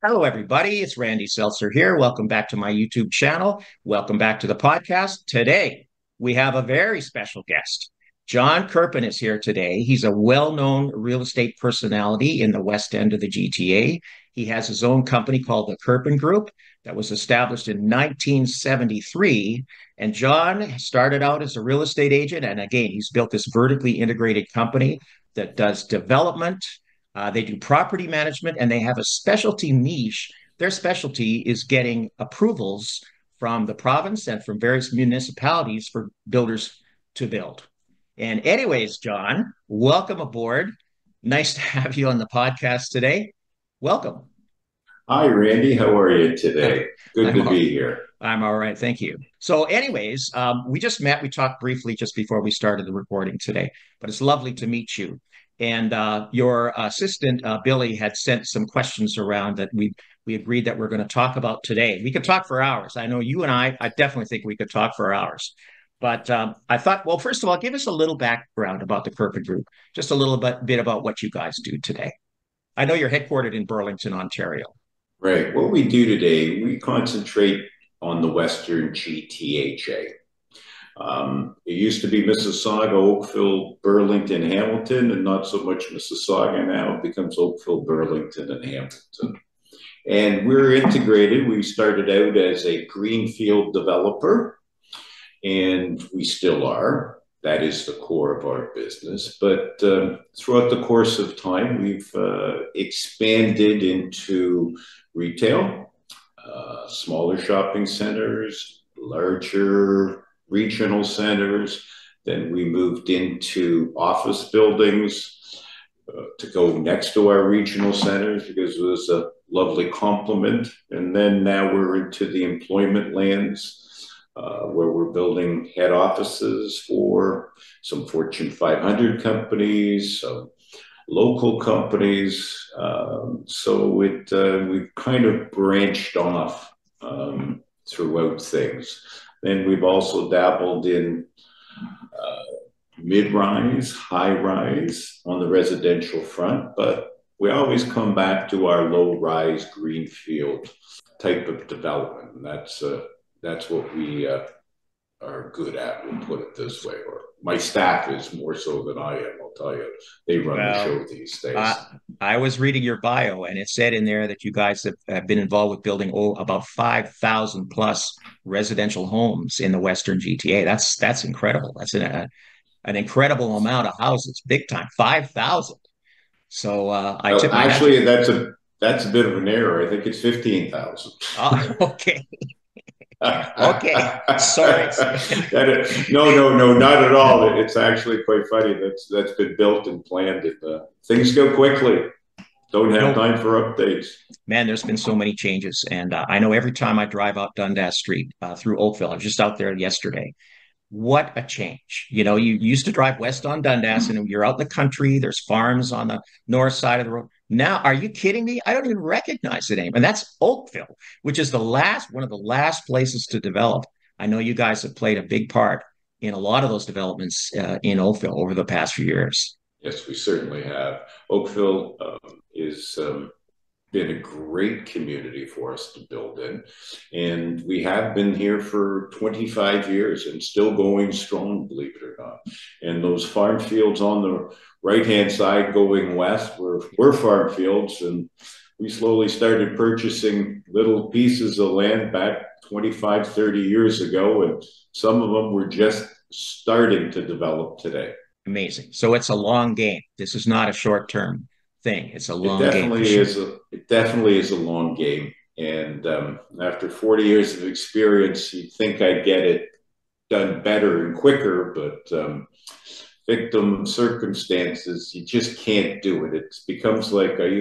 Hello, everybody. It's Randy Selzer here. Welcome back to my YouTube channel. Welcome back to the podcast. Today, we have a very special guest. John Krpan is here today. He's a well-known real estate personality in the West End of the GTA. He has his own company called the Krpan Group that was established in 1973. And John started out as a real estate agent. And again, he's built this vertically integrated company that does development. They do property management and they have a specialty niche. Their specialty is getting approvals from the province and from various municipalities for builders to build. And, anyways, John, welcome aboard. Nice to have you on the podcast today. Welcome. Hi, Randy. How are you today? Good I'm to all, be here. I'm all right. Thank you. So, anyways, we just met. We talked briefly just before we started the recording today, but it's lovely to meet you. And your assistant, Billy, had sent some questions around that we agreed that we're going to talk about today. We could talk for hours. I know you and I definitely think we could talk for hours. But I thought, well, first of all, give us a little background about the Krpan Group, just a little bit about what you guys do today. I know you're headquartered in Burlington, Ontario. Right. What we do today, we concentrate on the Western GTHA. It used to be Mississauga, Oakville, Burlington, Hamilton, and not so much Mississauga now. It becomes Oakville, Burlington, and Hamilton. And we're integrated. We started out as a greenfield developer, and we still are. That is the core of our business. But throughout the course of time, we've expanded into retail, smaller shopping centers, larger regional centers. Then we moved into office buildings to go next to our regional centers because it was a lovely complement. And then now we're into the employment lands where we're building head offices for some Fortune 500 companies, some local companies. We've kind of branched off throughout things. Then we've also dabbled in mid-rise, high-rise on the residential front, but we always come back to our low-rise greenfield type of development. And that's what we are good at, we'll put it this way. Or my staff is more so than I am, I'll tell you. They run the Well, show these days. I was reading your bio, and it said in there that you guys have been involved with building about 5,000 plus residential homes in the Western GTA. That's incredible. That's an incredible amount of houses, big time, 5,000. So I Well, tip my hat. actually, that's a bit of an error. I think it's 15,000. Oh, okay, okay. Sorry. No, not at all. It's actually quite funny. That's been built and planned. Things go quickly. Don't have No, time for updates. man, there's been so many changes, and I know every time I drive out Dundas Street through Oakville, I was just out there yesterday. What a change. You know, you used to drive west on Dundas and you're out in the country. There's farms on the north side of the road. Now, are you kidding me? I don't even recognize the name. And that's Oakville, which is one of the last places to develop. I know you guys have played a big part in a lot of those developments in Oakville over the past few years. Yes, we certainly have. Oakville is been a great community for us to build in. And we have been here for 25 years and still going strong, believe it or not. And those farm fields on the right-hand side going west were farm fields. And we slowly started purchasing little pieces of land back 25, 30 years ago. And some of them were just starting to develop today. Amazing. So it's a long game. This is not a short term thing. It's a It long game for definitely sure. is. It definitely is a long game. And after 40 years of experience, you'd think I'd get it done better and quicker, but victim of circumstances, you just can't do it. It becomes like I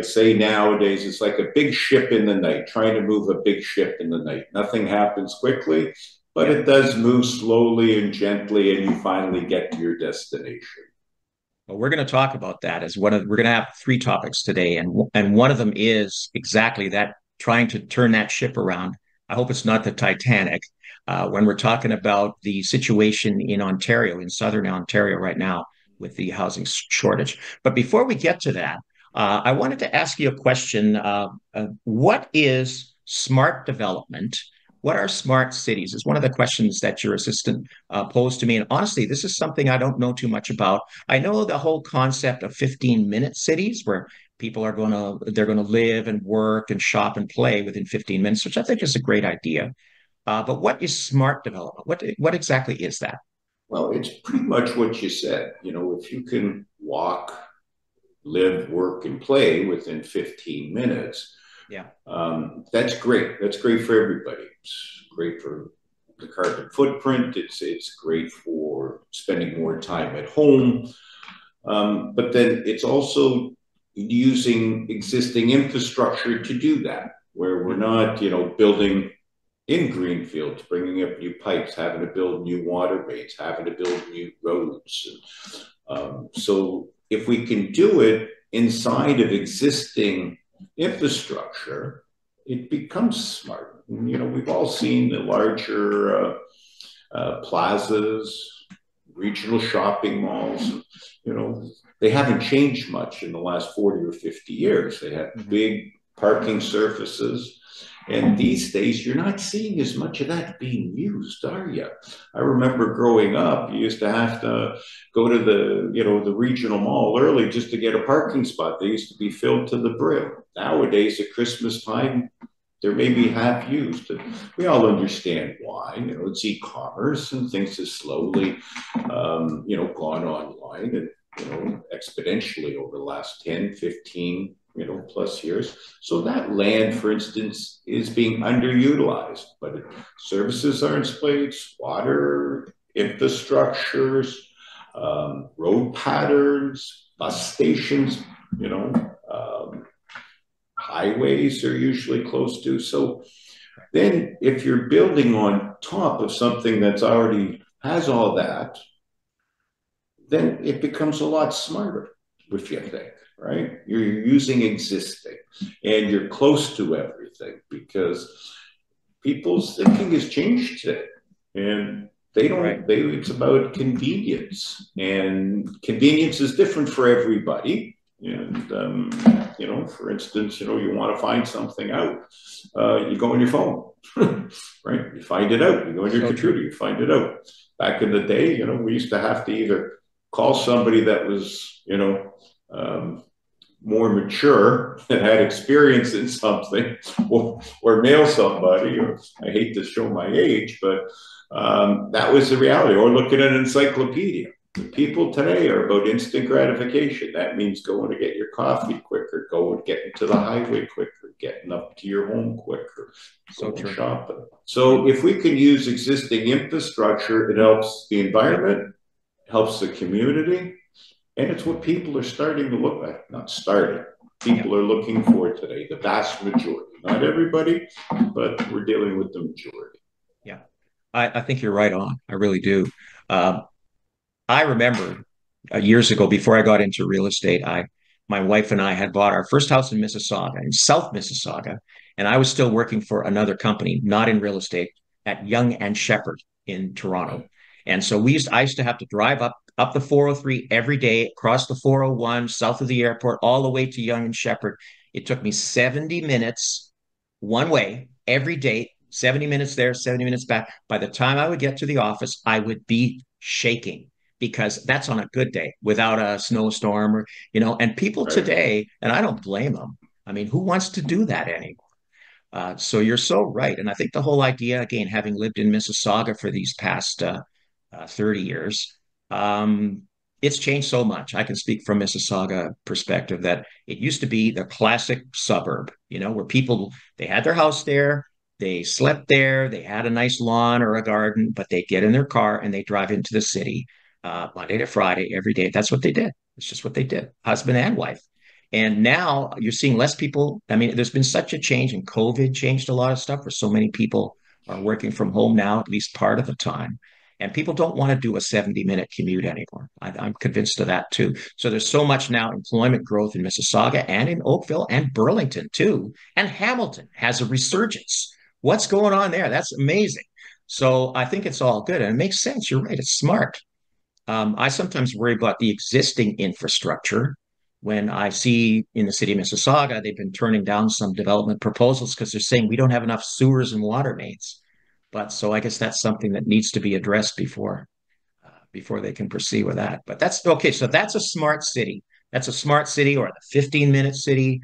say nowadays, it's like a big ship in the night, trying to move a big ship in the night. Nothing happens quickly, but Yeah. it does move slowly and gently, and you finally get to your destination. Well, we're going to talk about that as we're going to have three topics today, and one of them is exactly that, trying to turn that ship around. I hope it's not the Titanic. When we're talking about the situation in Ontario, in southern Ontario right now, with the housing shortage. But before we get to that, I wanted to ask you a question. What is smart development? What are smart cities? Is one of the questions that your assistant posed to me. And honestly, this is something I don't know too much about. I know the whole concept of 15-minute cities where people are they're going to live and work and shop and play within 15 minutes, which I think is a great idea. But what is smart development? What exactly is that? Well, it's pretty much what you said. If you can walk, live, work, and play within 15 minutes, Yeah. that's great. That's great for everybody. It's great for the carbon footprint. It's great for spending more time at home. But then it's also using existing infrastructure to do that, where we're not, building in greenfields, bringing up new pipes, having to build new water mains, having to build new roads. So if we can do it inside of existing infrastructure, it becomes smart. We've all seen the larger plazas, regional shopping malls. They haven't changed much in the last 40 or 50 years. They have big parking surfaces. And these days, you're not seeing as much of that being used, are you? I remember growing up, you used to have to go to the regional mall early just to get a parking spot. They used to be filled to the brim. Nowadays, at Christmas time, they're maybe half used. And we all understand why. It's e-commerce and things have slowly, gone online and, exponentially over the last 10, 15, plus years. So that land, for instance, is being underutilized, but services are in place, water, infrastructures, road patterns, bus stations, highways are usually close to. So then if you're building on top of something that's already has all that, then it becomes a lot smarter, if you think, right? You're using existing and you're close to everything because people's thinking has changed today. And it's about convenience. And convenience is different for everybody. And, for instance, you want to find something out, you go on your phone, right? You find it out. You go on your computer, you find it out. Back in the day, we used to have to either call somebody that was, more mature that had experience in something, or mail somebody. Or I hate to show my age, but that was the reality. Or look at an encyclopedia. People today are about instant gratification. That means going to get your coffee quicker, getting to the highway quicker, getting up to your home quicker, going shopping. So if we can use existing infrastructure, it helps the environment, helps the community, and it's what people are starting to look at. Not starting. People are looking for today, the vast majority. Not everybody, but we're dealing with the majority. Yeah, I think you're right on. I really do. I remember years ago, before I got into real estate, my wife and I had bought our first house in Mississauga, in South Mississauga, and I was still working for another company, not in real estate, at Young and Shepherd in Toronto. And so I used to have to drive up the 403 every day, across the 401, south of the airport, all the way to Young and Shepherd. It took me 70 minutes one way every day, 70 minutes there, 70 minutes back. By the time I would get to the office, I would be shaking because that's on a good day without a snowstorm or, and people today, and I don't blame them. I mean, who wants to do that anymore? So you're so right. And I think the whole idea, again, having lived in Mississauga for these past 30 years, it's changed so much. I can speak from Mississauga perspective that it used to be the classic suburb, where people, they had their house there, they slept there, they had a nice lawn or a garden, but they get in their car and they drive into the city Monday to Friday every day. That's what they did. It's just what they did, husband and wife. And now you're seeing less people. I mean, there's been such a change, and COVID changed a lot of stuff where so many people are working from home now, at least part of the time. And people don't want to do a 70-minute commute anymore. I'm convinced of that too. So there's so much now employment growth in Mississauga and in Oakville and Burlington too. And Hamilton has a resurgence. What's going on there? That's amazing. So I think it's all good. And it makes sense. You're right. It's smart. I sometimes worry about the existing infrastructure. when I see in the city of Mississauga, they've been turning down some development proposals because they're saying we don't have enough sewers and water mains. But so I guess that's something that needs to be addressed before they can proceed with that. But that's okay. So that's a smart city. That's a smart city or the 15-minute city,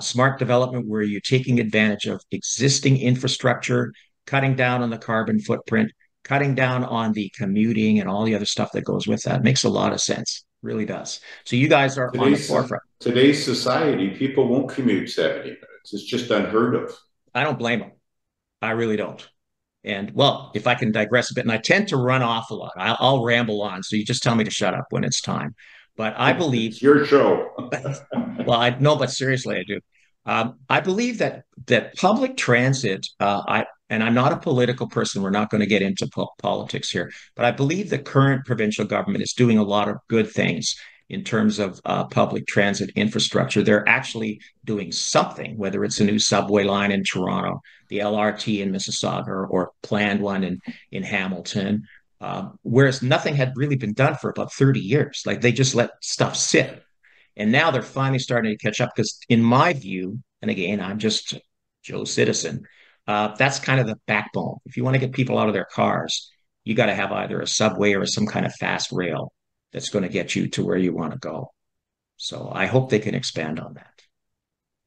smart development where you're taking advantage of existing infrastructure, cutting down on the carbon footprint, cutting down on the commuting and all the other stuff that goes with that. Makes a lot of sense. Really does. So you guys are on the Today's forefront. today's society, people won't commute 70 minutes. It's just unheard of. I don't blame them. I really don't. And well, if I can digress a bit, and I tend to run off a lot, I'll ramble on. So you just tell me to shut up when it's time. But I believe, It's your show. well, I know, but seriously, I do. I believe that public transit. And I'm not a political person. We're not going to get into politics here, but I believe the current provincial government is doing a lot of good things in terms of public transit infrastructure. They're actually doing something, whether it's a new subway line in Toronto, the LRT in Mississauga, or planned one in Hamilton. Whereas nothing had really been done for about 30 years. Like they just let stuff sit. And now they're finally starting to catch up because, in my view, and again, I'm just Joe Citizen, that's kind of the backbone. If you want to get people out of their cars, you got to have either a subway or some kind of fast rail that's going to get you to where you want to go. So I hope they can expand on that.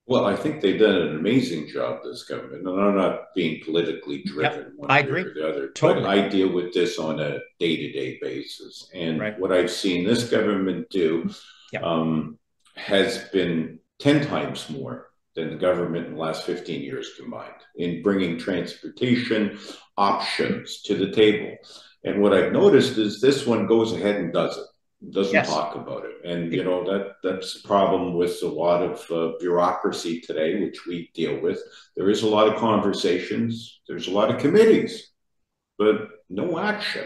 Well, I think they've done an amazing job, this government, and I'm not being politically Yep, driven one I way agree. or the other, but Totally. I deal with this on a day-to-day basis. And Right. what I've seen this government do Yep. um, has been 10 times more than the government in the last 15 years combined in bringing transportation options to the table. And what I've noticed is this one goes ahead and does it. Doesn't Yes. talk about it, and you know that's a problem with a lot of bureaucracy today, which we deal with. There is a lot of conversations, there's a lot of committees, but no action.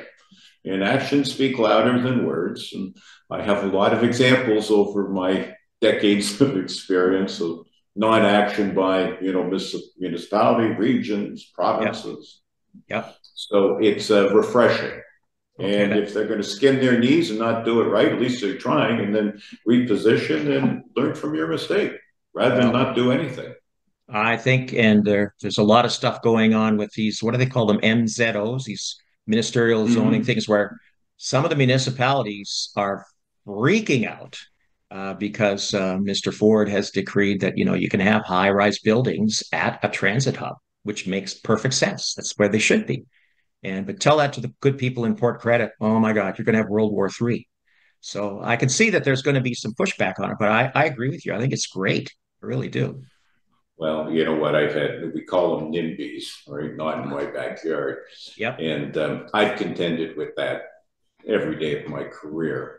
And actions speak louder than words. And I have a lot of examples over my decades of experience of non-action by municipality, regions, Yep. provinces. Yep. So it's refreshing. Okay. And if they're going to skin their knees and not do it right, at least they're trying, and then reposition and learn from your mistake rather than Well, not do anything. I think, and there's a lot of stuff going on with these, what do they call them? MZOs, these ministerial zoning Mm-hmm. things, where some of the municipalities are freaking out because Mr. Ford has decreed that, you can have high-rise buildings at a transit hub, which makes perfect sense. That's where they should be. But tell that to the good people in Port Credit. Oh my God, you're going to have World War III. So I can see that there's going to be some pushback on it, but I agree with you. I think it's great. I really do. Well, you know what? We call them NIMBYs, right? Not in my backyard. Yep. And I've contended with that every day of my career.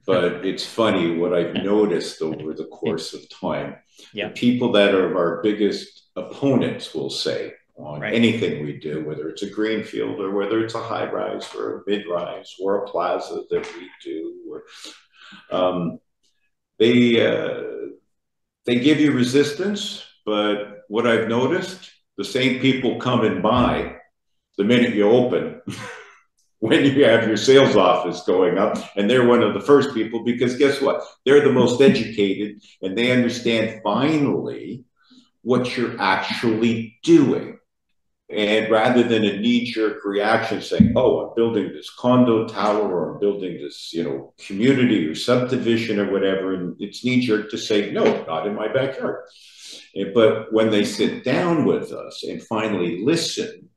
But it's funny what I've noticed over the course of time. The Yep. people that are our biggest opponents will say on Right. anything we do, whether it's a greenfield or whether it's a high rise or a mid rise or a plaza that we do, or um, they they give you resistance. But what I've noticed, the same people come and buy the minute you open. When you have your sales office going up, and they're one of the first people, because guess what? They're the most educated and they understand finally what you're actually doing. And rather than a knee-jerk reaction saying, oh, I'm building this condo tower or I'm building this, community or subdivision or whatever, and it's knee-jerk to say, no, not in my backyard. But when they sit down with us and finally listen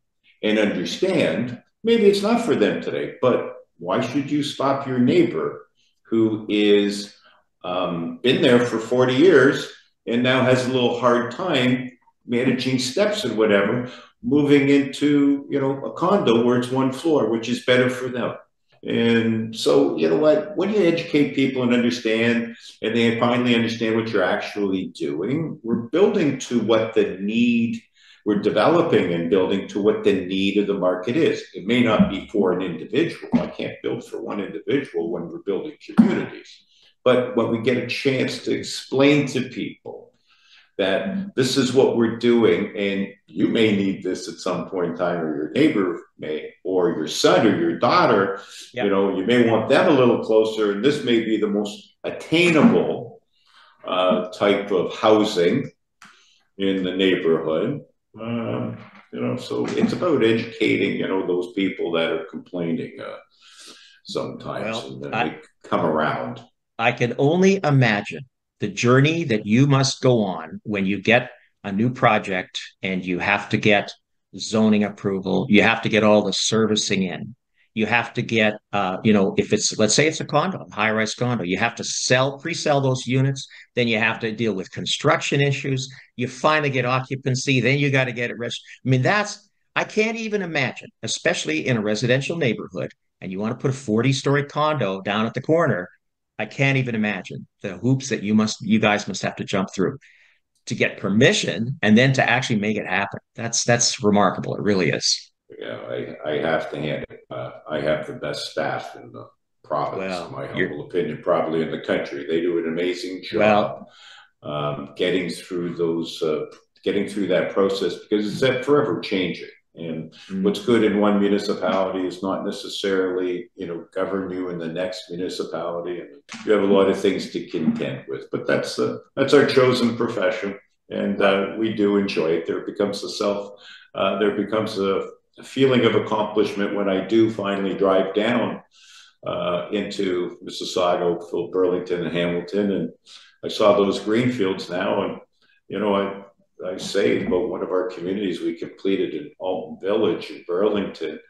and understand, maybe it's not for them today, but why should you stop your neighbor who is been there for 40 years and now has a little hard time managing steps and whatever, moving into a condo where it's one floor, which is better for them. And so, you know what? When you educate people and understand, and they finally understand what you're actually doing, we're building to what the need, we're developing and building to what the need of the market is. It may not be for an individual. I can't build for one individual when we're building communities. But when we get a chance to explain to people that this is what we're doing, and you may need this at some point in time, or your neighbor may, or your son or your daughter, Yep. you may want them a little closer, and this may be the most attainable type of housing in the neighborhood. So it's about educating, those people that are complaining sometimes, Well, and then they come around. I can only imagine the journey that you must go on when you get a new project and you have to get zoning approval. You have to get all the servicing in. You have to get, if it's, let's say it's a condo, a high rise condo, you have to pre sell those units. Then you have to deal with construction issues. You finally get occupancy. Then you got to get it registered. I mean, I can't even imagine, especially in a residential neighborhood, and you want to put a 40-story condo down at the corner. I can't even imagine the hoops that you guys must have to jump through to get permission and then to actually make it happen. That's remarkable. It really is. Yeah, I have to hand it. I have the best staff in the province, in Well, my humble opinion, probably in the country. They do an amazing job getting through that process, because it's forever changing. And what's good in one municipality is not necessarily, govern you in the next municipality. And you have a lot of things to contend with. But that's our chosen profession, and we do enjoy it. There becomes a feeling of accomplishment when I do finally drive down into Mississauga, Oakville, Burlington, and Hamilton, and I saw those green fields now, and I say about one of our communities we completed in Alton Village in Burlington,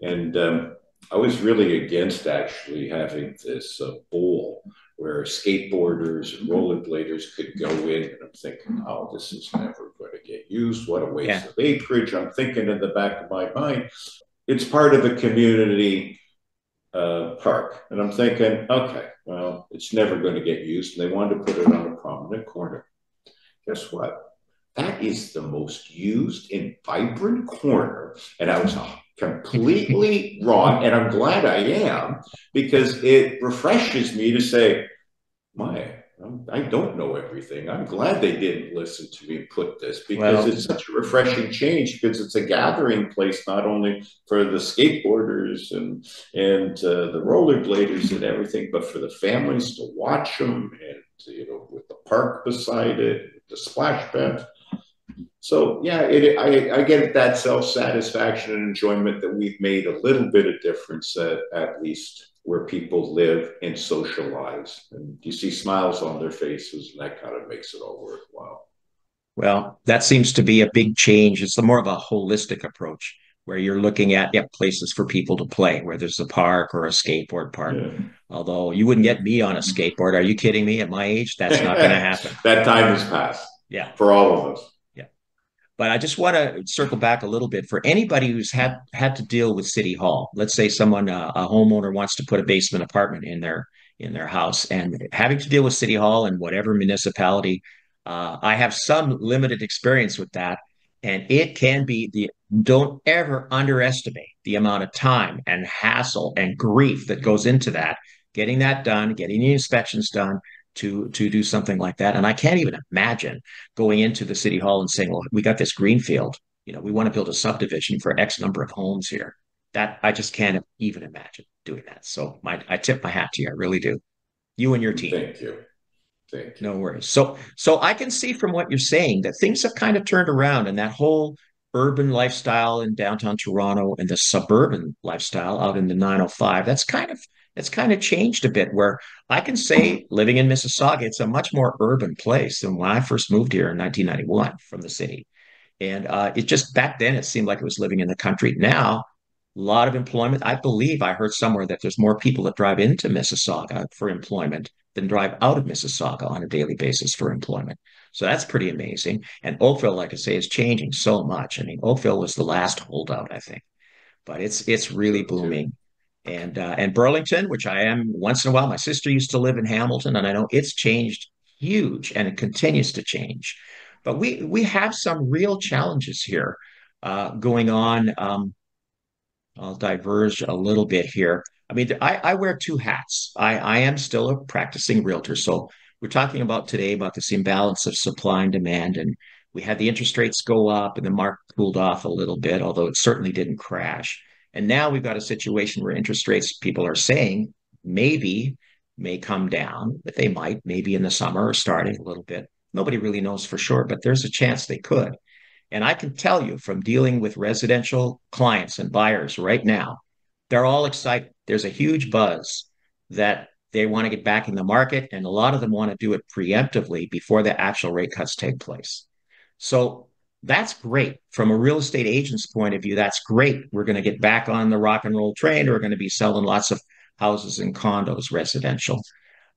and I was really against actually having this bowl where skateboarders and rollerbladers could go in, and I'm thinking, oh, this is never going to get used. What a waste of acreage. I'm thinking in the back of my mind, it's part of a community park, and I'm thinking, okay, well, it's never going to get used, and they wanted to put it on a prominent corner. Guess what? That is the most used and vibrant corner. And I was completely wrong. And I'm glad I am, because it refreshes me to say, I don't know everything. I'm glad they didn't listen to me and put this, because it's such a refreshing change, because it's a gathering place, not only for the skateboarders and the rollerbladers and everything, but for the families to watch them, and, with the park beside it, the splash pad. So yeah, I get that self-satisfaction and enjoyment that we've made a little bit of difference at least where people live and socialize, and you see smiles on their faces, and that kind of makes it all worthwhile. Well, that seems to be a big change. It's more of a holistic approach where you're looking at places for people to play, where there's a park or a skateboard park. Yeah. Although you wouldn't get me on a skateboard. Are you kidding me? At my age, that's not going to happen. That time has passed. Yeah. For all of us. But I just want to circle back a little bit for anybody who's had to deal with City Hall. Let's say someone, a homeowner, wants to put a basement apartment in their house, and having to deal with City Hall in whatever municipality. I have some limited experience with that, and it can be don't ever underestimate the amount of time and hassle and grief that goes into that, getting that done, getting the inspections done, to do something like that. And I can't even imagine going into the City Hall and saying, well, we got this greenfield, we want to build a subdivision for X number of homes here. That I just can't even imagine doing that. So I tip my hat to you. I really do. You and your team. Thank you. No worries. So I can see from what you're saying that things have kind of turned around, and that whole urban lifestyle in downtown Toronto and the suburban lifestyle out in the 905, that's kind of changed a bit, where I can say living in Mississauga, it's a much more urban place than when I first moved here in 1991 from the city. And it just, back then, it seemed like it was living in the country. Now, a lot of employment. I believe I heard somewhere that there's more people that drive into Mississauga for employment than drive out of Mississauga on a daily basis for employment. So that's pretty amazing. And Oakville, like I say, is changing so much. I mean, Oakville was the last holdout, I think, but it's really booming. And Burlington, which I am once in a while. My sister used to live in Hamilton, and I know it's changed huge, and it continues to change. But we have some real challenges here going on. I'll diverge a little bit here. I mean, I wear two hats. I am still a practicing realtor. So we're talking about today about this imbalance of supply and demand. And we had the interest rates go up and the market cooled off a little bit, although it certainly didn't crash. And now we've got a situation where interest rates, people are saying, maybe may come down, but they might, maybe in the summer or starting a little bit. Nobody really knows for sure, but there's a chance they could. And I can tell you from dealing with residential clients and buyers right now, they're all excited. There's a huge buzz that they want to get back in the market, and a lot of them want to do it preemptively before the actual rate cuts take place. So that's great. From a real estate agent's point of view, that's great. We're going to get back on the rock and roll train. We're going to be selling lots of houses and condos, residential.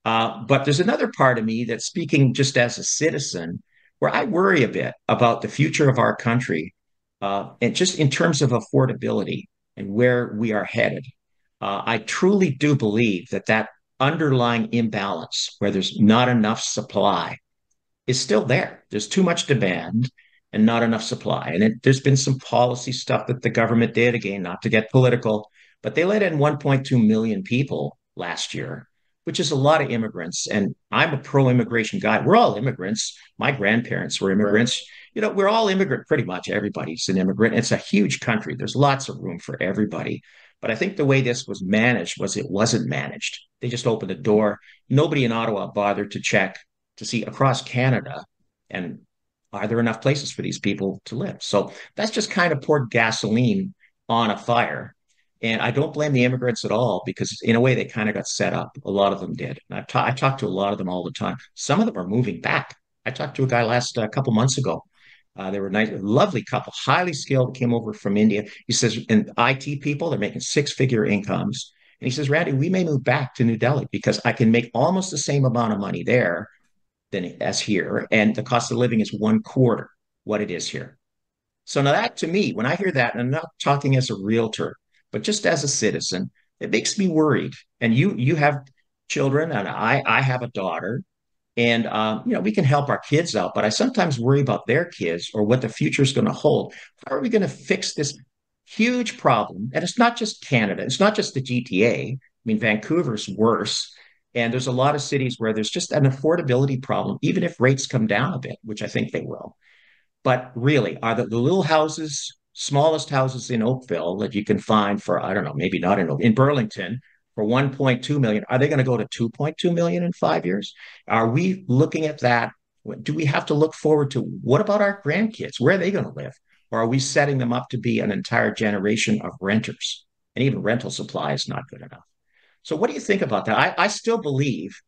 But there's another part of me that's speaking just as a citizen, where I worry a bit about the future of our country, and just in terms of affordability and where we are headed. I truly do believe that that underlying imbalance, where there's not enough supply, is still there. There's too much demand and not enough supply. And there's been some policy stuff that the government did, again, not to get political, but they let in 1.2 million people last year, which is a lot of immigrants. And I'm a pro-immigration guy. We're all immigrants. My grandparents were immigrants. Right. You know, we're all immigrant. Pretty much everybody's an immigrant. It's a huge country. There's lots of room for everybody. But I think the way this was managed was it wasn't managed. They just opened the door. Nobody in Ottawa bothered to check to see across Canada, and are there enough places for these people to live? So that's just kind of poured gasoline on a fire. And I don't blame the immigrants at all, because in a way they kind of got set up. A lot of them did. And I talk to a lot of them all the time. Some of them are moving back. I talked to a guy last couple months ago. They were a nice, lovely couple, highly skilled, came over from India. He says, and IT people, they're making six-figure incomes. And he says, Randy, we may move back to New Delhi because I can make almost the same amount of money there than as here, and the cost of living is 1/4 what it is here. So now that, to me, when I hear that, and I'm not talking as a realtor, but just as a citizen, it makes me worried. And you have children, and I have a daughter, and you know, we can help our kids out, but I sometimes worry about their kids or what the future is going to hold. How are we going to fix this huge problem? And it's not just Canada, it's not just the GTA. I mean, Vancouver's worse. And there's a lot of cities where there's just an affordability problem, even if rates come down a bit, which I think they will. But really, are the little houses, smallest houses in Oakville that you can find for, I don't know, maybe not in Burlington for 1.2 million, are they going to go to 2.2 million in 5 years? Are we looking at that? Do we have to look forward to what about our grandkids? Where are they going to live? Or are we setting them up to be an entire generation of renters? And even rental supply is not good enough. So what do you think about that? I still believe,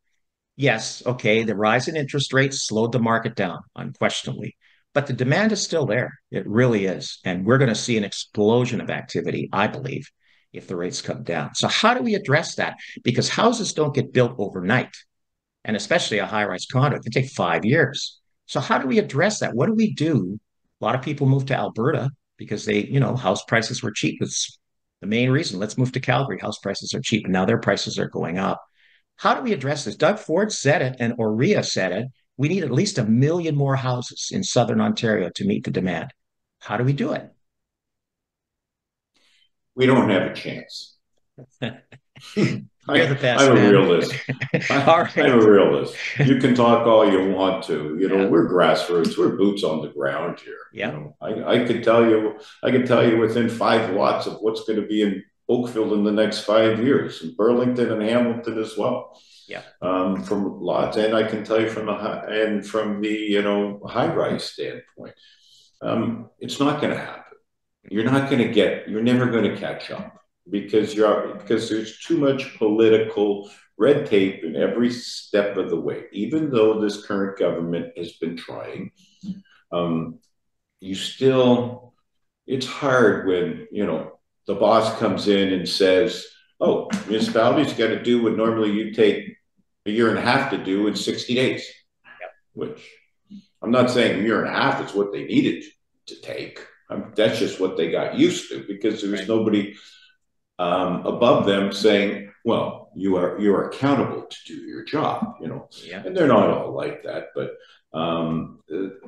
yes, okay, the rise in interest rates slowed the market down, unquestionably, but the demand is still there. It really is. And we're going to see an explosion of activity, I believe, if the rates come down. So how do we address that? Because houses don't get built overnight, and especially a high-rise condo, it can take 5 years. So how do we address that? What do we do? A lot of people move to Alberta because they, you know, house prices were cheap. It's the main reason. Let's move to Calgary. House prices are cheap, and now their prices are going up. How do we address this? Doug Ford said it, and Oria said it. We need at least 1 million more houses in Southern Ontario to meet the demand. How do we do it? We don't have a chance. You're the best, I'm a man. realist. All right. I'm a realist. You can talk all you want to. You know, we're grassroots. We're boots on the ground here. Yeah. You know, I could tell you. I can tell you within 5 lots of what's going to be in Oakville in the next 5 years, in Burlington and Hamilton as well. Yeah. From lots, and I can tell you from the high rise standpoint, it's not going to happen. You're not going to get. You're never going to catch up because there's too much political red tape in every step of the way. Even though this current government has been trying, it's hard when the boss comes in and says, oh, municipalities got to do what normally you take a year and a half to do in 60 days, which I'm not saying a year and a half is what they needed to take. That's just what they got used to because there was nobody above them saying, well, you are accountable to do your job, and they're not all like that. But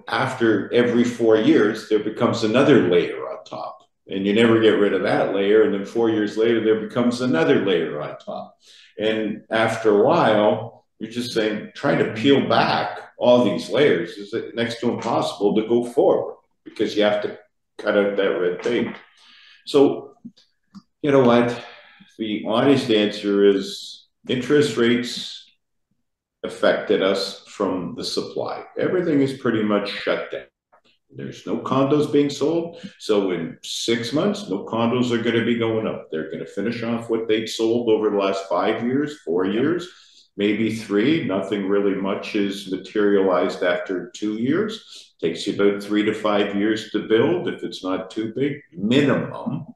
after every 4 years, there becomes another layer on top. And you never get rid of that layer. And then 4 years later, there becomes another layer on top. And after a while, you're just saying, trying to peel back all these layers is next to impossible to go forward because you have to cut out that red tape. So, you know what? The honest answer is interest rates affected us from the supply. Everything is pretty much shut down. There's no condos being sold. So in 6 months, no condos are going to be going up. They're going to finish off what they've sold over the last 5 years, 4 years, maybe 3. Nothing really much is materialized after 2 years. Takes you about 3 to 5 years to build if it's not too big, minimum.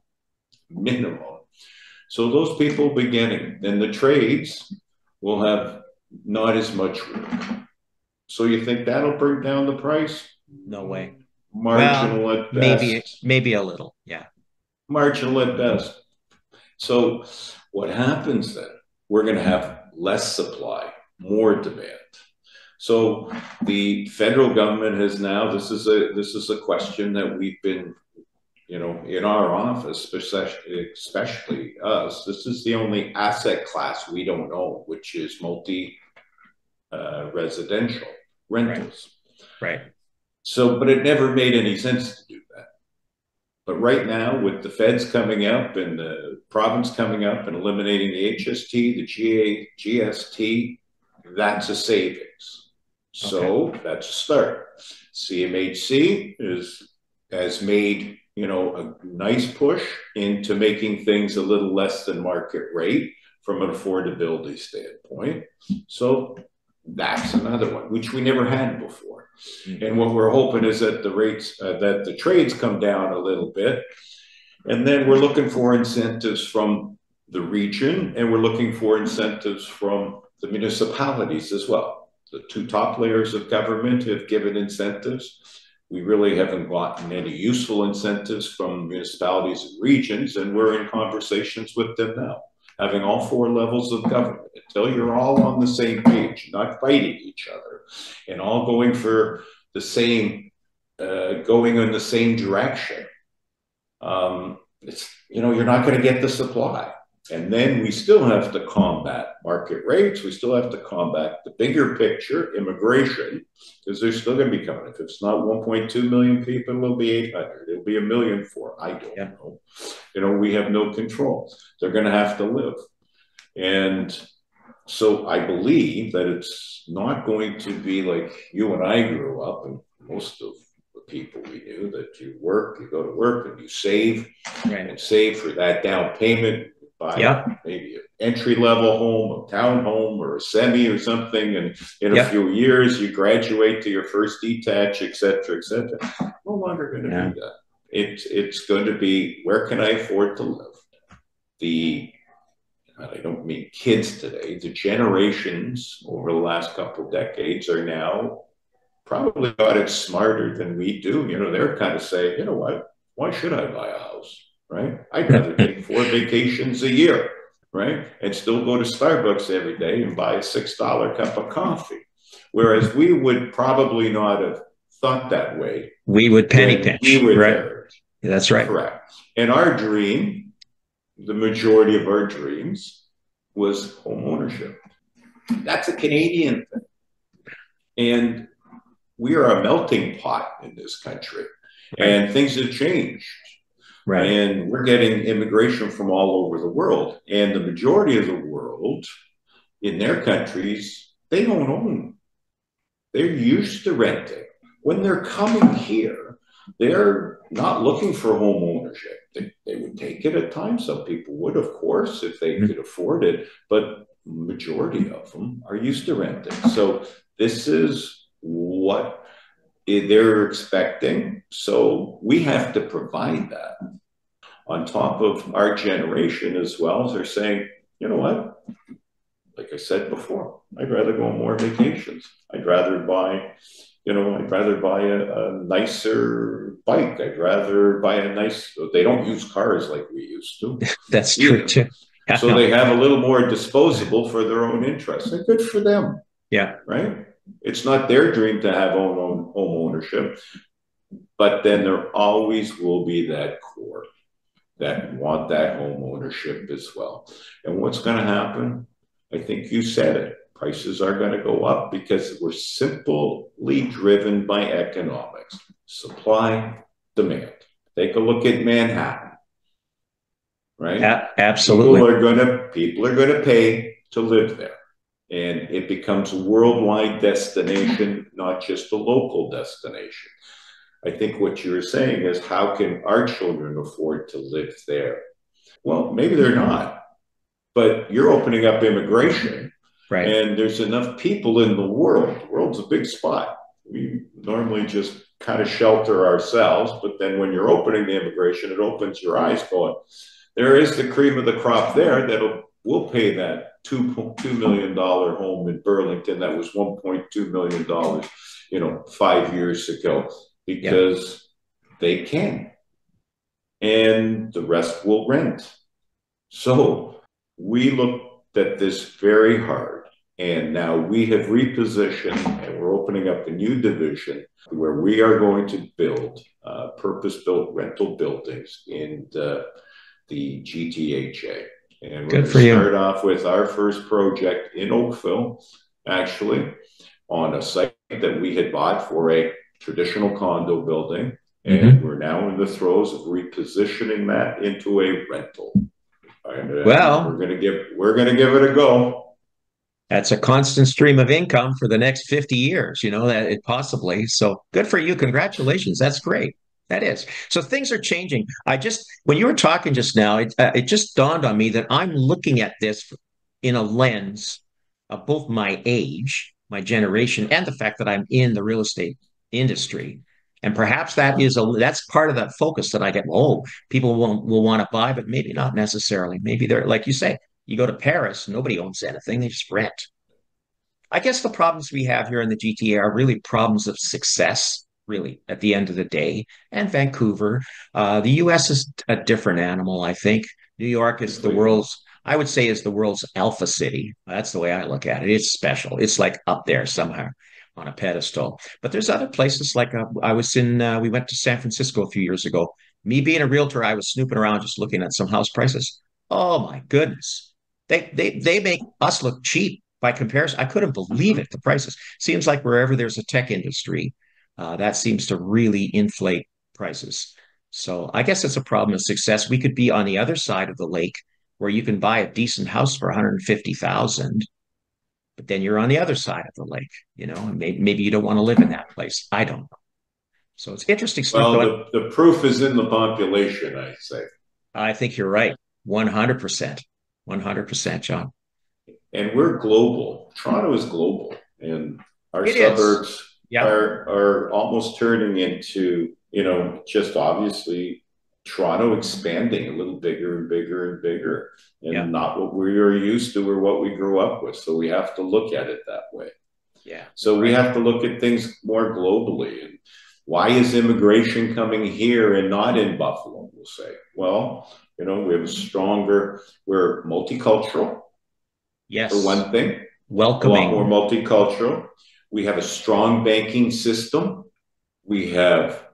So those people beginning, then the trades will have not as much work. So you think that'll bring down the price? No way. Marginal Well, at best. maybe a little. Yeah. Marginal at best. So what happens then? We're going to have less supply, more demand. So the federal government has now, this is a question that we've been, in our office, especially us, this is the only asset class we don't own, which is residential rentals. Right. So, but it never made any sense to do that. But right now, with the feds coming up and the province coming up and eliminating the HST, the GST, that's a savings. So that's a start. CMHC has made, a nice push into making things a little less than market rate from an affordability standpoint. So that's another one, which we never had before. And what we're hoping is that the rates, that the trades come down a little bit. And then we're looking for incentives from the region, and we're looking for incentives from the municipalities as well. The 2 top layers of government have given incentives. We really haven't gotten any useful incentives from municipalities and regions, and we're in conversations with them now, having all 4 levels of government until you're all on the same page, not fighting each other, and all going for the same, going in the same direction. You're not going to get the supply. And then we still have to combat market rates. We still have to combat the bigger picture, immigration, because they're still going to be coming. If it's not 1.2 million people, it'll be 800. It'll be 1 million for, I don't know. We have no control. They're going to have to live. And so I believe that it's not going to be like you and I grew up, and most of the people we knew, that you go to work and you save, and save for that down payment, buy maybe an entry-level home, a townhome, or a semi or something, and in a few years you graduate to your first detached, et cetera, et cetera. No longer going to do that. It's going to be, where can I afford to live? I don't mean kids today, the generations over the last couple of decades are now probably got it smarter than we do. They're kind of saying, you know what, why should I buy a house, right? I'd rather take 4 vacations a year, right? And still go to Starbucks every day and buy a $6 cup of coffee. Whereas we would probably not have thought that way. We would penny pinch. We were there. That's right. Correct. And our dream, the majority of our dreams, was home ownership. That's a Canadian thing. And we are a melting pot in this country. And things have changed. And we're getting immigration from all over the world. And the majority of the world, in their countries, they don't own. They're used to renting. When they're coming here, they're not looking for home ownership. They would take it at times. Some people would, of course, if they could afford it. But majority of them are used to renting. So this is what they're expecting. So we have to provide that on top of our generation as well. As they're saying, you know what? Like I said before, I'd rather go on more vacations. I'd rather buy a nicer bike. I'd rather buy they don't use cars like we used to. That's true too. So they have a little more disposable for their own interests. And good for them. Yeah. Right? It's not their dream to have home ownership, but then there always will be that core that want that home ownership as well. And what's going to happen? I think you said it. Prices are going to go up because we're simply driven by economics. Supply, demand. Take a look at Manhattan. Right? Absolutely. People are going to pay to live there. And it becomes a worldwide destination, not just a local destination. I think what you're saying is, how can our children afford to live there? Well, maybe they're not, but you're opening up immigration, Right. and there's enough people in the world. The world's a big spot. We normally just kind of shelter ourselves, but then when you're opening the immigration, it opens your eyes going, there is the cream of the crop there that will pay that $2 million home in Burlington that was $1.2 million, 5 years ago, because they can, and the rest will rent. So we looked at this very hard, and now we have repositioned, and we're opening up a new division where we are going to build purpose-built rental buildings in the GTHA. And we're going to start off with our first project in Oakville, actually, on a site that we had bought for a traditional condo building. And we're now in the throes of repositioning that into a rental. And well, we're going to give it a go. That's a constant stream of income for the next 50 years, that it possibly. So good for you. Congratulations. That's great. That is. So things are changing. When you were talking just now, it just dawned on me that I'm looking at this in a lens of both my age, my generation, and the fact that I'm in the real estate industry. And perhaps that's part of that focus that I get. Oh, people will want to buy, but maybe not necessarily. Maybe they're, like you say, you go to Paris, nobody owns anything, they just rent. I guess the problems we have here in the GTA are really problems of success, really, at the end of the day. And Vancouver, the US is a different animal, I think. New York is I would say, is the world's alpha city. That's the way I look at it. It's special. It's like up there somehow on a pedestal. But there's other places like we went to San Francisco a few years ago. Me being a realtor, I was snooping around just looking at some house prices. Oh my goodness. They make us look cheap by comparison. I couldn't believe it. The prices. Seems like wherever there's a tech industry, that seems to really inflate prices. So I guess it's a problem of success. We could be on the other side of the lake where you can buy a decent house for 150,000, but then you're on the other side of the lake, and maybe you don't want to live in that place. I don't know. So it's interesting stuff. Well, the proof is in the population, I say. I think you're right. 100%. 100%, John. And we're global. Toronto is global, and our suburbs are almost turning into, just obviously Toronto expanding a little bigger and bigger and bigger, and not what we are used to or what we grew up with. So we have to look at it that way. Yeah. So we have to look at things more globally. And why is immigration coming here and not in Buffalo? We'll say, well, we have we're multicultural. Yes. For one thing. Welcoming. A lot more multicultural. We have a strong banking system. We have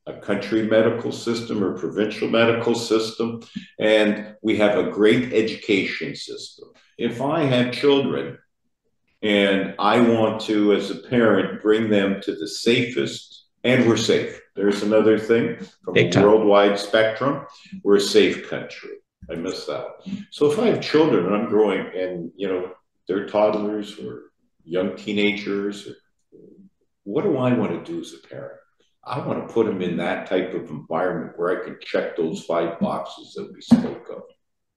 a country medical system or provincial medical system, and we have a great education system. If I have children and I want to, as a parent, bring them to the safest, and we're safe. There's another thing from a worldwide spectrum. We're a safe country. I miss that. So if I have children and I'm growing and, they're toddlers or young teenagers, what do I want to do as a parent? I want to put them in that type of environment where I can check those 5 boxes that we spoke of.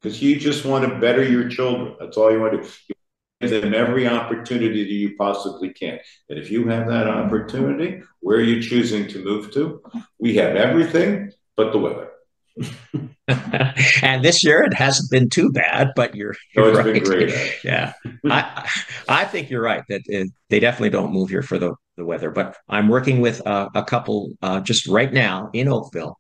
Because you just want to better your children. That's all you want to do. You give them every opportunity that you possibly can. And if you have that opportunity, where are you choosing to move to? We have everything but the weather. And this year it hasn't been too bad, but you're right. Been great. Yeah, I think you're right that they definitely don't move here for the weather. But I'm working with a couple just right now in Oakville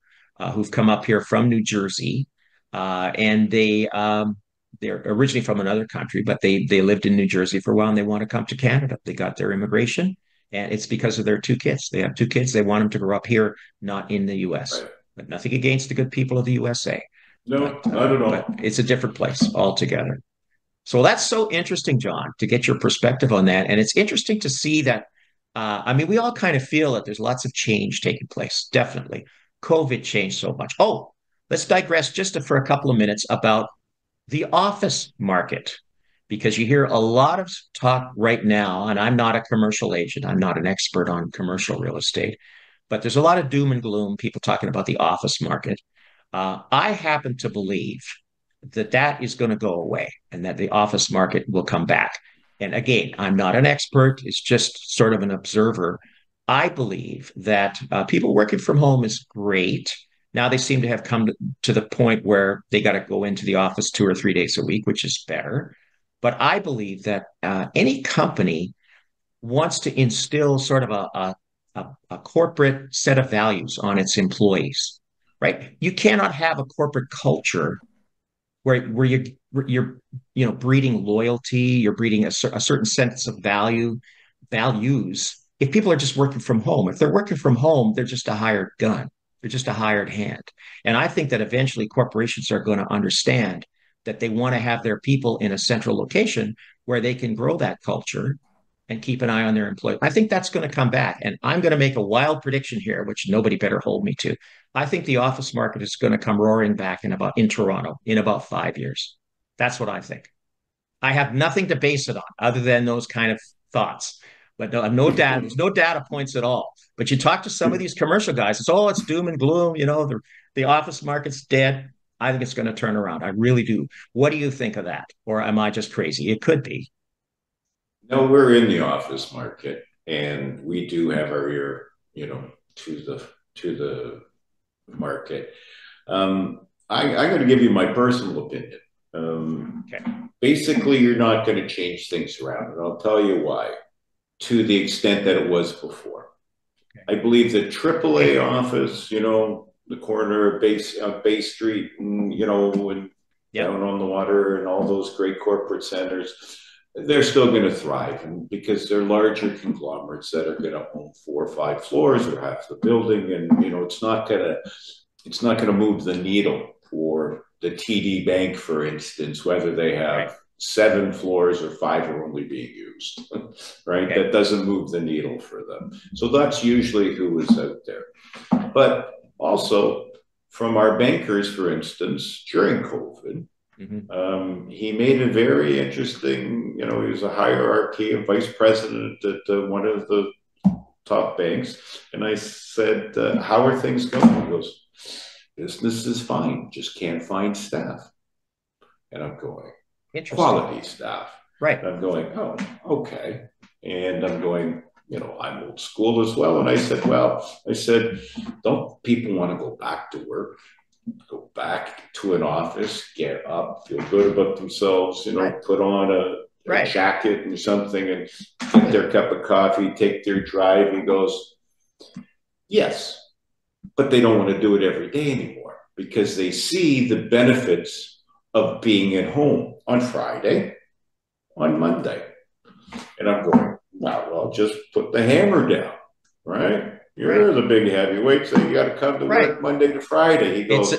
who've come up here from New Jersey, and they're originally from another country, but they lived in New Jersey for a while and they want to come to Canada. They got their immigration, and it's because of their 2 kids. They have 2 kids. They want them to grow up here, not in the U.S. Right. But nothing against the good people of the USA. No, not at all. But it's a different place altogether. So that's so interesting, John, to get your perspective on that. And it's interesting to see that, we all kind of feel that there's lots of change taking place. Definitely. COVID changed so much. Oh, let's digress just for a couple of minutes about the office market, because you hear a lot of talk right now, and I'm not a commercial agent, I'm not an expert on commercial real estate, but there's a lot of doom and gloom, people talking about the office market. I happen to believe that that is going to go away and that the office market will come back. And again, I'm not an expert, it's just sort of an observer. I believe that people working from home is great. Now they seem to have come to the point where they got to go into the office 2 or 3 days a week, which is better. But I believe that any company wants to instill sort of a corporate set of values on its employees, right? You cannot have a corporate culture where you're breeding loyalty, you're breeding a certain sense of values. If people are just working from home, if they're working from home, they're just a hired gun. They're just a hired hand. And I think that eventually corporations are going to understand that they want to have their people in a central location where they can grow that culture and keep an eye on their employees. I think that's going to come back. And I'm going to make a wild prediction here, which nobody better hold me to. I think the office market is going to come roaring back in Toronto in about 5 years. That's what I think. I have nothing to base it on other than those kind of thoughts. But no data, there's no data points at all. But you talk to some of these commercial guys, it's doom and gloom, the office market's dead. I think it's going to turn around. I really do. What do you think of that? Or am I just crazy? It could be. No, we're in the office market, and we do have our ear, to the market. I'm going to give you my personal opinion. Okay. Basically, you're not going to change things around, and I'll tell you why. To the extent that it was before, I believe the AAA office, the corner of Bay Street, and and down on the water, and all those great corporate centers, they're still going to thrive, and because they're larger conglomerates that are going to own 4 or 5 floors or half the building, and it's not going to move the needle for the TD Bank, for instance, whether they have 7 floors or 5 are only being used, right? Okay. That doesn't move the needle for them. So that's usually who is out there. But also from our bankers, for instance, during COVID, he made a very interesting, he was a hierarchy, a vice president at one of the top banks. And I said, how are things going? He goes, business is fine, just can't find staff. And I'm going, quality staff. Right. And I'm going, oh, okay. And I'm going, I'm old school as well. And I said, don't people want to go back to work? Go back to an office, get up, feel good about themselves, put on a jacket and something and get their cup of coffee, take their drive. He goes, yes, but they don't want to do it every day anymore because they see the benefits of being at home on Friday, on Monday. And I'm going, well, just put the hammer down, right? You're the big heavyweight, so you got to come to work Monday to Friday. He goes,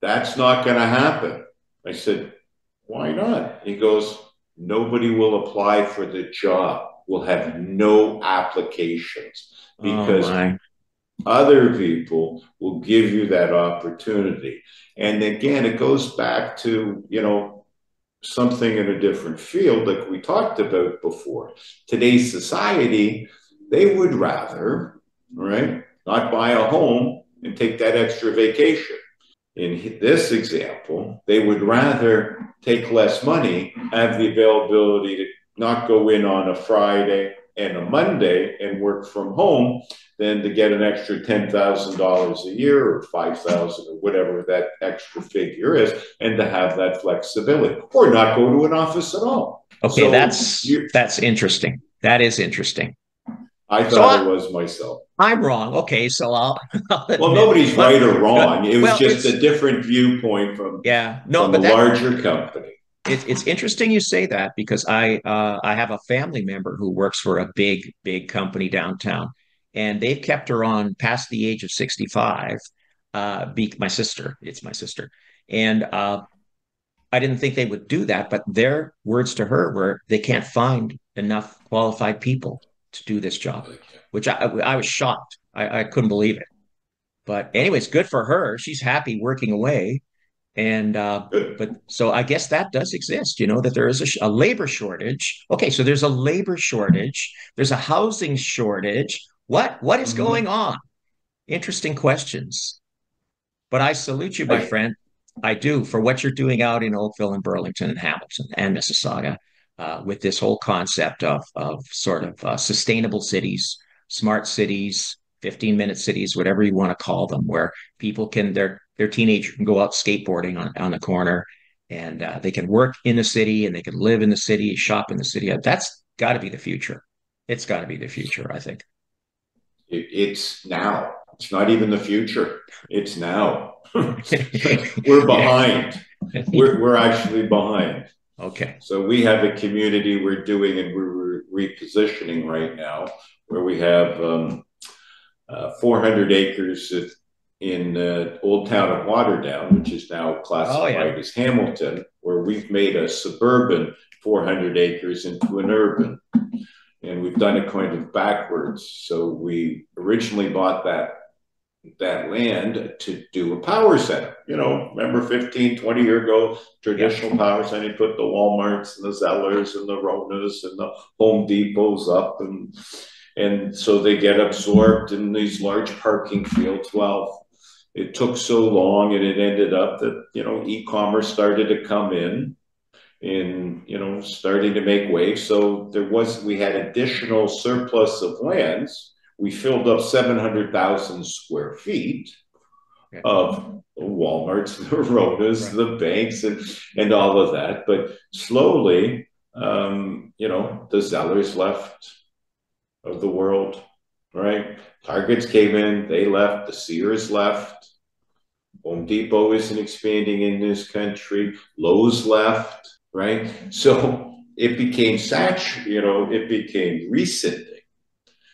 that's not going to happen. I said, why not? He goes, nobody will apply for the job. We'll have no applications because other people will give you that opportunity. And again, it goes back to, something in a different field like we talked about before. Today's society, they would rather, not buy a home and take that extra vacation. In this example, they would rather take less money, have the availability to not go in on a Friday and a Monday and work from home than to get an extra $10,000 a year or $5,000 or whatever that extra figure is, and to have that flexibility, or not go to an office at all. Okay, so that's interesting. That is interesting. I thought it was myself. I'm wrong. Okay, so I'll well, nobody's right or wrong. It was just a different viewpoint from a larger company. It's interesting you say that because I have a family member who works for a big company downtown, and they've kept her on past the age of 65. My sister, and I didn't think they would do that, but their words to her were they can't find enough qualified people to do this job, which I was shocked. I couldn't believe it. But anyways, good for her. She's happy working away. And Good. but so I guess that does exist, that there is a labor shortage. Okay, so there's a labor shortage, there's a housing shortage. What is going Mhm. on? Interesting questions. But I salute you, my I, friend. I do, for what you're doing out in Oakville and Burlington and Hamilton and Mississauga, with this whole concept of sort of sustainable cities, smart cities, 15-minute cities, whatever you want to call them, where people can their teenager can go out skateboarding on the corner, and they can work in the city and they can live in the city, shop in the city. That's got to be the future. It's got to be the future, I think. it's now. It's not even the future. It's now. We're Yeah. behind. We're actually behind. Okay. So we have a community we're doing and we're repositioning right now, where we have 400 acres in Old Town of Waterdown, which is now Oh yeah. classified as Hamilton, where we've made a suburban 400 acres into an urban. And we've done it kind of backwards. So we originally bought that land to do a power center. Remember 15, 20 years ago, Yeah. traditional power center, you put the Walmarts and the Zellers and the Ronas and the Home Depots up, and so they get absorbed in these large parking fields. Well, it took so long and it ended up that, e-commerce started to come in and, starting to make waves. So we had additional surplus of lands. We filled up 700,000 square feet Yeah. of the Walmarts, the Ronas, Right. the banks, and all of that. But slowly, the Zellers left of the world, right? Targets came in, they left, the Sears left, Home Depot isn't expanding in this country, Lowe's left, right? So it became it became rescinding.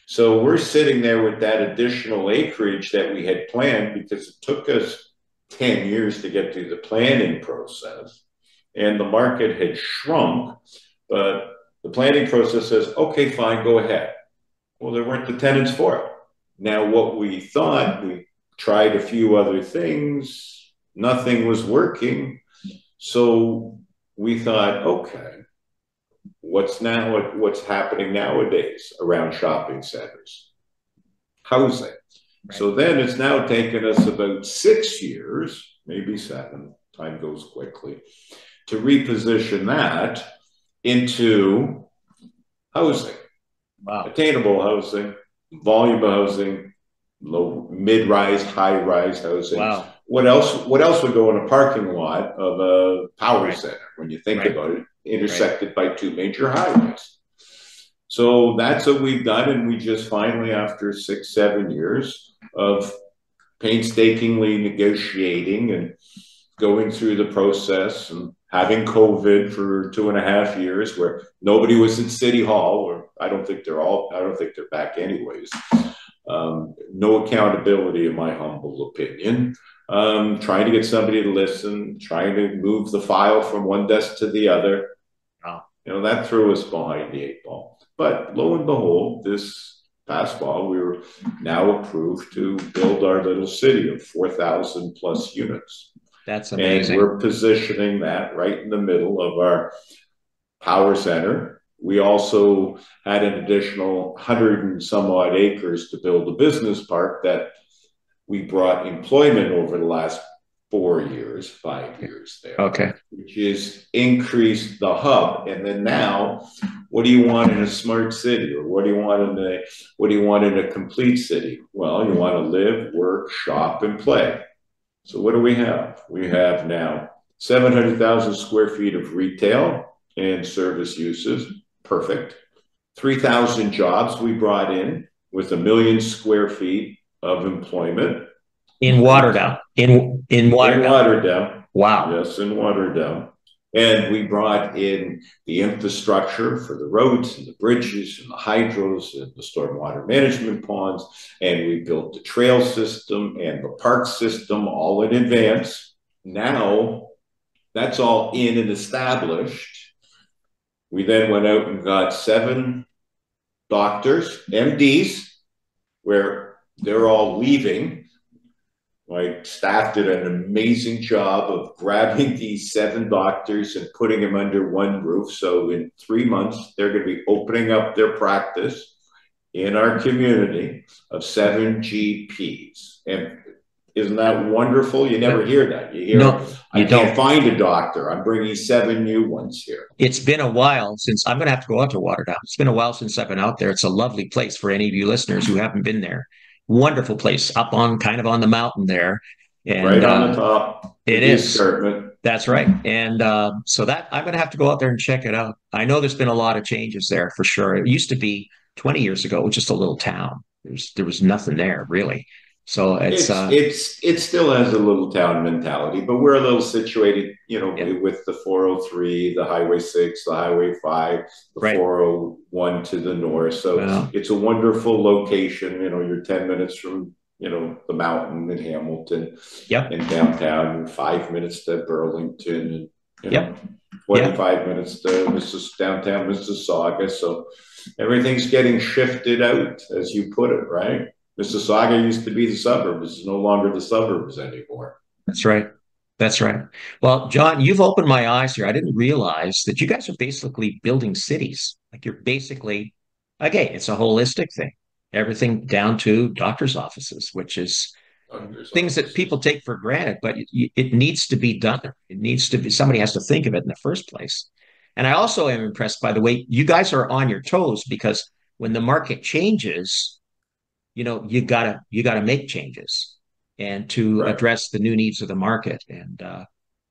So we're sitting there with that additional acreage that we had planned, because it took us 10 years to get through the planning process, and the market had shrunk, but the planning process says, okay, fine, go ahead. Well, there weren't the tenants for it. Now, what we thought, we tried a few other things, nothing was working. So we thought, okay, what's happening nowadays around shopping centers? Housing. Right. So then it's now taken us about 6 years, maybe 7, time goes quickly, to reposition that into housing. Wow. Attainable housing, volume of housing, low, mid-rise, high-rise housing. Wow. What else? What else would go in a parking lot of a power Right. center when you think Right. about it, Right. intersected by two major highways? So that's what we've done, and we just finally, after 6, 7 years of painstakingly negotiating and going through the process and having COVID for 2.5 years, where nobody was in City Hall, or I don't think they're back anyways. No accountability, in my humble opinion. Trying to get somebody to listen, trying to move the file from one desk to the other. Wow. That threw us behind the 8 ball. But lo and behold, this past fall, we were now approved to build our little city of 4,000 plus units. That's And amazing. we're positioning that right in the middle of our power center. We also had an additional 100 and some odd acres to build a business park that we brought employment over the last 4 years, 5 years there, Okay. which is increased the hub. And then now, what do you want in a smart city, or what do you want in a complete city? Well, you want to live, work, shop, and play. So what do we have? We have now 700,000 square feet of retail and service uses. Perfect. 3,000 jobs we brought in with 1 million square feet of employment. In Waterdown. In In Waterdown. Waterdown. Wow. Yes, in Waterdown. And we brought in the infrastructure for the roads and the bridges and the hydros and the stormwater management ponds. And we built the trail system and the park system all in advance. Now that's all in and established. We then went out and got 7 doctors, MDs, where they're all leaving. My staff did an amazing job of grabbing these 7 doctors and putting them under one roof. So in 3 months, they're going to be opening up their practice in our community of 7 GPs. And isn't that wonderful? You never hear that. You hear, No, I you can't don't. find a doctor. I'm bringing 7 new ones here. It's been a while since I'm going to have to go out to Waterdown. It's been a while since I've been out there. It's a lovely place for any of you listeners who haven't been there. Wonderful place up on kind of on the mountain there. And Right on the top, it the is. escarpment. That's right. And so that I'm going to have to go out there and check it out. I know there's been a lot of changes there for sure. It used to be 20 years ago, just a little town. There was nothing there really. So It still has a little town mentality, but we're a little situated, yeah, with the 403, the Highway 6, the Highway 5, the right. 401 to the north. So Well, it's a wonderful location. You're 10 minutes from, the mountain in Hamilton yep, and downtown, and 5 minutes to Burlington, and, yep, yep. 25 minutes to downtown Mississauga. So everything's getting shifted out, as you put it, right? Mississauga used to be the suburbs. It's no longer the suburbs anymore. That's right. That's right. Well, John, you've opened my eyes here. I didn't realize that you guys are basically building cities. Like you're basically, again, it's a holistic thing. Everything down to doctor's offices, which is Doctors' things that offices. people take for granted, but it needs to be done. It needs to be, somebody has to think of it in the first place. And I also am impressed by the way you guys are on your toes because when the market changes, you gotta make changes and to Right. address the new needs of the market. And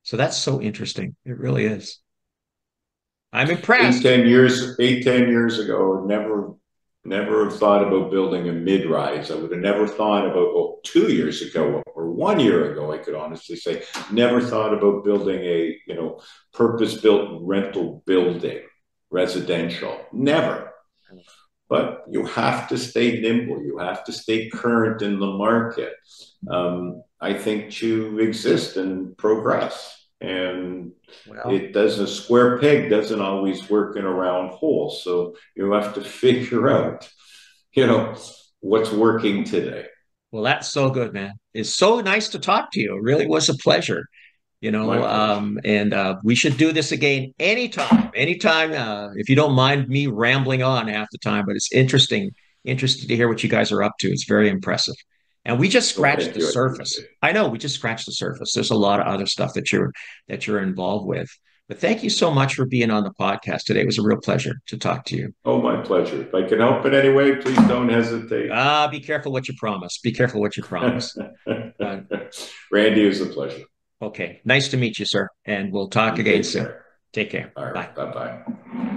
so that's so interesting. It really is. I'm Eight, impressed. 10 years, 8, 10 years ago, never have thought about building a mid-rise. I would have never thought about, 2 years ago or 1 year ago, I could honestly say, never thought about building a, purpose-built rental building, residential. Never. But you have to stay nimble. You have to stay current in the market. I think to exist and progress. And Well, it does a square peg doesn't always work in a round hole. So you have to figure out, you know, what's working today. well, that's so good, man. It's so nice to talk to you. It really was a pleasure. My pleasure. And we should do this again anytime, if you don't mind me rambling on half the time, but it's interesting to hear what you guys are up to. It's very impressive. And we just Well, scratched thank the you. I appreciate surface. it. I know we just scratched the surface. There's a lot of other stuff that you're involved with. But thank you so much for being on the podcast today. It was a real pleasure to talk to you. Oh, my pleasure. If I can help in any way, please don't hesitate. Be careful what you promise. Be careful what you promise. Uh, Randy, it was a pleasure. okay. Nice to meet you, sir. And we'll talk You again take soon. care. Take care. All Bye. right. Bye bye.